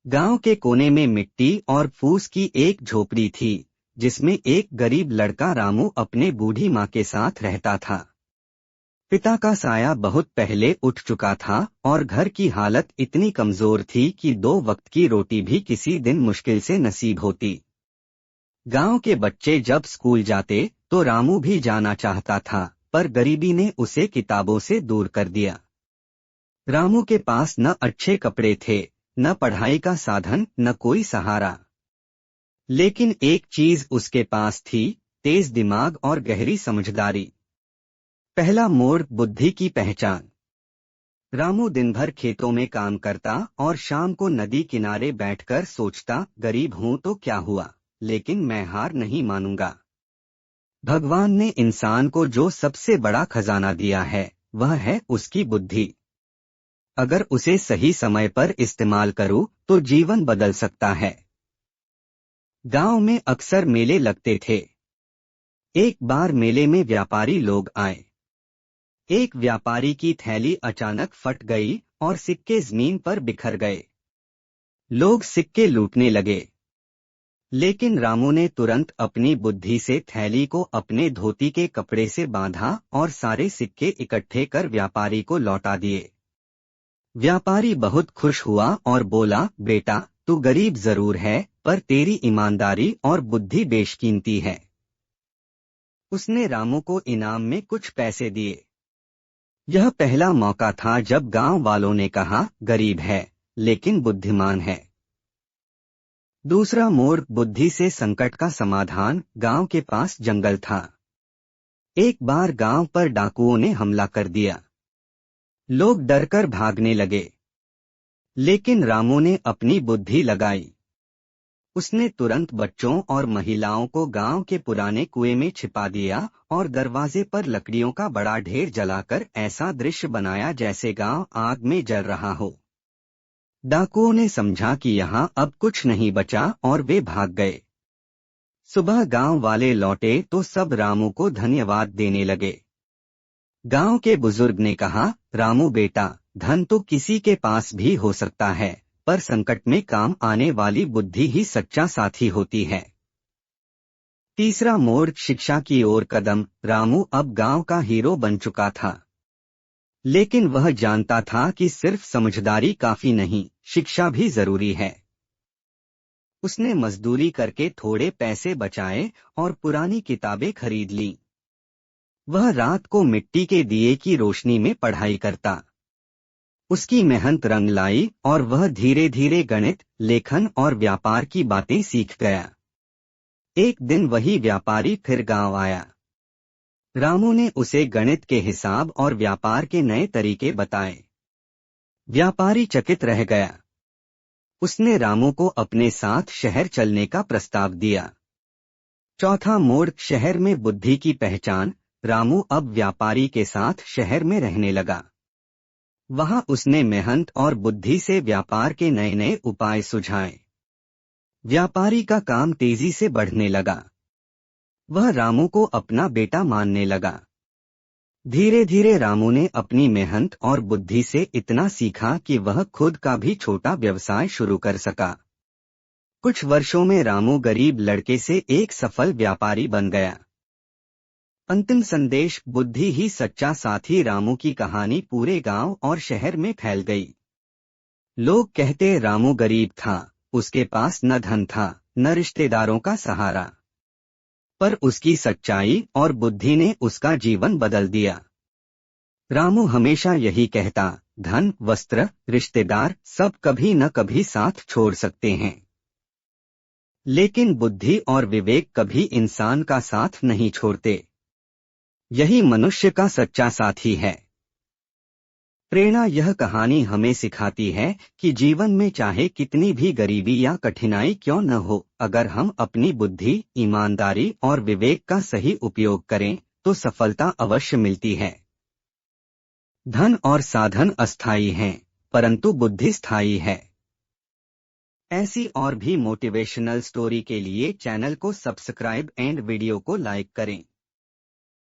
गांव के कोने में मिट्टी और फूस की एक झोपड़ी थी, जिसमें एक गरीब लड़का रामू अपने बूढ़ी माँ के साथ रहता था। पिता का साया बहुत पहले उठ चुका था और घर की हालत इतनी कमजोर थी कि 2 वक्त की रोटी भी किसी दिन मुश्किल से नसीब होती। गांव के बच्चे जब स्कूल जाते तो रामू भी जाना चाहता था, पर गरीबी ने उसे किताबों से दूर कर दिया। रामू के पास न अच्छे कपड़े थे, न पढ़ाई का साधन, न कोई सहारा। लेकिन एक चीज उसके पास थी, तेज दिमाग और गहरी समझदारी। पहला मोड़, बुद्धि की पहचान। रामू दिन भर खेतों में काम करता और शाम को नदी किनारे बैठकर सोचता, गरीब हूं तो क्या हुआ, लेकिन मैं हार नहीं मानूंगा। भगवान ने इंसान को जो सबसे बड़ा खजाना दिया है, वह है उसकी बुद्धि। अगर उसे सही समय पर इस्तेमाल करूं तो जीवन बदल सकता है। गांव में अक्सर मेले लगते थे। एक बार मेले में व्यापारी लोग आए। एक व्यापारी की थैली अचानक फट गई और सिक्के जमीन पर बिखर गए। लोग सिक्के लूटने लगे, लेकिन रामू ने तुरंत अपनी बुद्धि से थैली को अपने धोती के कपड़े से बांधा और सारे सिक्के इकट्ठे कर व्यापारी को लौटा दिए। व्यापारी बहुत खुश हुआ और बोला, बेटा, तू गरीब जरूर है, पर तेरी ईमानदारी और बुद्धि बेशकीमती है। उसने रामू को इनाम में कुछ पैसे दिए। यह पहला मौका था जब गांव वालों ने कहा, गरीब है लेकिन बुद्धिमान है। दूसरा मोड़, बुद्धि से संकट का समाधान। गांव के पास जंगल था। एक बार गांव पर डाकुओं ने हमला कर दिया। लोग डरकर भागने लगे, लेकिन रामू ने अपनी बुद्धि लगाई। उसने तुरंत बच्चों और महिलाओं को गांव के पुराने कुएं में छिपा दिया और दरवाजे पर लकड़ियों का बड़ा ढेर जलाकर ऐसा दृश्य बनाया जैसे गांव आग में जल रहा हो। डाकुओं ने समझा कि यहाँ अब कुछ नहीं बचा और वे भाग गए। सुबह गांव वाले लौटे तो सब रामू को धन्यवाद देने लगे। गांव के बुजुर्ग ने कहा, रामू बेटा, धन तो किसी के पास भी हो सकता है, पर संकट में काम आने वाली बुद्धि ही सच्चा साथी होती है। तीसरा मोड़, शिक्षा की ओर कदम। रामू अब गांव का हीरो बन चुका था, लेकिन वह जानता था कि सिर्फ समझदारी काफी नहीं, शिक्षा भी जरूरी है। उसने मजदूरी करके थोड़े पैसे बचाए और पुरानी किताबें खरीद लीं। वह रात को मिट्टी के दिए की रोशनी में पढ़ाई करता। उसकी मेहनत रंग लाई और वह धीरे धीरे गणित, लेखन और व्यापार की बातें सीख गया। एक दिन वही व्यापारी फिर गांव आया। रामू ने उसे गणित के हिसाब और व्यापार के नए तरीके बताए। व्यापारी चकित रह गया। उसने रामू को अपने साथ शहर चलने का प्रस्ताव दिया। चौथा मोड़, शहर में बुद्धि की पहचान। रामू अब व्यापारी के साथ शहर में रहने लगा। वहां उसने मेहनत और बुद्धि से व्यापार के नए नए उपाय सुझाए। व्यापारी का काम तेजी से बढ़ने लगा। वह रामू को अपना बेटा मानने लगा। धीरे धीरे रामू ने अपनी मेहनत और बुद्धि से इतना सीखा कि वह खुद का भी छोटा व्यवसाय शुरू कर सका। कुछ वर्षों में रामू गरीब लड़के से एक सफल व्यापारी बन गया। अंतिम संदेश, बुद्धि ही सच्चा साथी। रामू की कहानी पूरे गांव और शहर में फैल गई। लोग कहते, रामू गरीब था, उसके पास न धन था, न रिश्तेदारों का सहारा, पर उसकी सच्चाई और बुद्धि ने उसका जीवन बदल दिया। रामू हमेशा यही कहता, धन, वस्त्र, रिश्तेदार सब कभी न कभी साथ छोड़ सकते हैं, लेकिन बुद्धि और विवेक कभी इंसान का साथ नहीं छोड़ते। यही मनुष्य का सच्चा साथी है। प्रेरणा, यह कहानी हमें सिखाती है कि जीवन में चाहे कितनी भी गरीबी या कठिनाई क्यों न हो, अगर हम अपनी बुद्धि, ईमानदारी और विवेक का सही उपयोग करें तो सफलता अवश्य मिलती है। धन और साधन अस्थायी हैं, परंतु बुद्धि स्थायी है। ऐसी और भी मोटिवेशनल स्टोरी के लिए चैनल को सब्सक्राइब एंड वीडियो को लाइक करें।